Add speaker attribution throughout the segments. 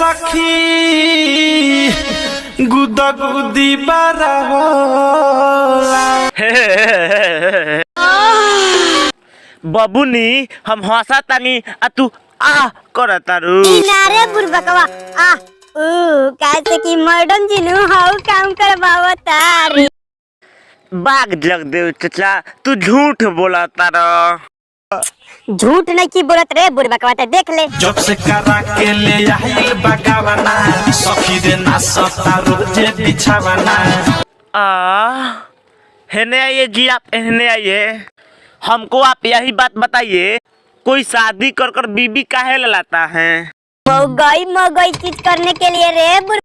Speaker 1: सखी गुदा गुदी बारा होला।
Speaker 2: बबुनी हम हंसा तानी आ तू आ करतारू
Speaker 3: नारे बुरबकवा आ कैसे कि मैडम जी नु हाउ काम करवावतारी।
Speaker 2: बाग जग देव चचा तू झूठ बोला तारा।
Speaker 3: झूठ नहीं की बोलत रे बुरबकवा ते देख ले।
Speaker 1: जब से करा के ले आइल बगावना सखी रे ना सता रोजे बिछावना।
Speaker 2: हेने आइए जी, आप हेने आइए। हमको आप यही बात बताइए, कोई शादी कर कर बीबी काहे लाता है?
Speaker 3: मगई चीज करने के लिए रे।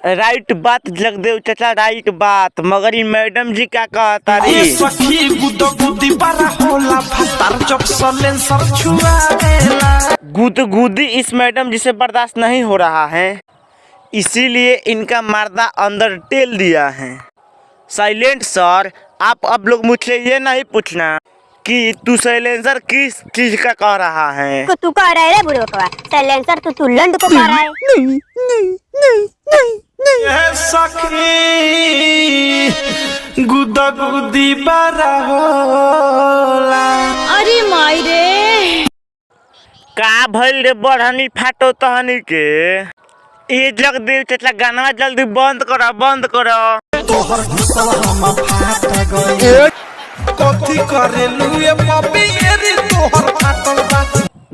Speaker 2: राइट बात जगदेव चचा, राइट बात। मगर ये मैडम जी क्या कहता रे?
Speaker 1: सखी गुदा गुदी बारा होला फतार जब सलेंसर छुआ देला।
Speaker 2: गुदगुदी इस मैडम जी से बर्दाश्त नहीं हो रहा है, इसीलिए इनका मर्दा अंदर टेल दिया है। साइलेंट सर, आप अब लोग मुझसे ये नहीं पूछना कि तू साइलेंसर किस चीज का कह रहा है।
Speaker 3: को तू कह रहा है रे बुढ़वा? साइलेंसर तू लंड को कह रहा है।
Speaker 1: ये सखी गुदा गुदी बारा होला।
Speaker 3: अरे माई रे,
Speaker 2: का भइल रे बढ़नी फाटो तहनी के? ये जगदेव चचा गाना जल्दी बंद करो, बंद करो।
Speaker 1: तोहर घुसवा हम फाट गए कथी करे लुए पपी एरी तोहर फाटल बा।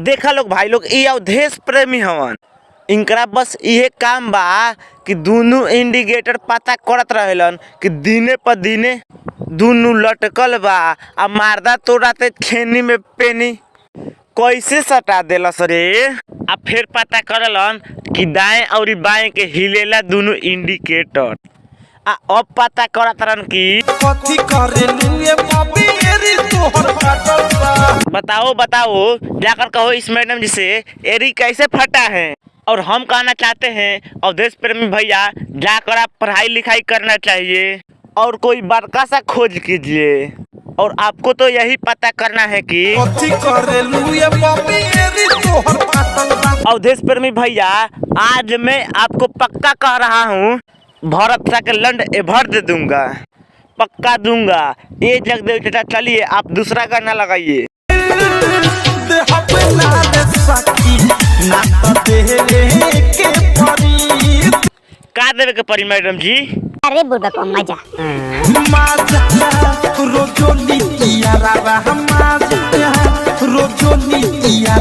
Speaker 2: देखा लोग भाई लोग, ये अवधेश प्रेमी हवन। इनकरा बस ये काम बा कि दोनों इंडिकेटर पता करत रहेलन कि दिने पर दिने दोनों लटकल बा आ मारदा तोड़ाते छेनी में पेनी कैसे सटा देलस रे। आ फिर पता करलन कि दाएं और बाएं के हिलेला दोनों इंडिकेटर। आ अब पता करत रहन कि
Speaker 1: कथी करे लुए पपी एरी तोहर फाटल बा।
Speaker 2: बताओ बताओ, जाकर कहो इस मैडम जी से एरी कैसे फटा है। और हम कहना चाहते हैं अवधेश प्रेमी भैया, जाकर आप पढ़ाई लिखाई करना चाहिए और कोई बड़का सा खोज कीजिए। और आपको तो यही पता करना है कि
Speaker 1: कथी करे लुए पपी एरी तोहर फाटल बा।
Speaker 2: अवधेश प्रेमी भैया, आज मैं आपको पक्का कह रहा हूँ, भरत सा के लंड एभर दे दूंगा, पक्का दूंगा। ये जगदेव चचा, चलिए आप दूसरा गाना लगाइए। का देवे के परी मैडम जी?
Speaker 3: अरे बुढ़वा को मजा
Speaker 1: रोजो लिया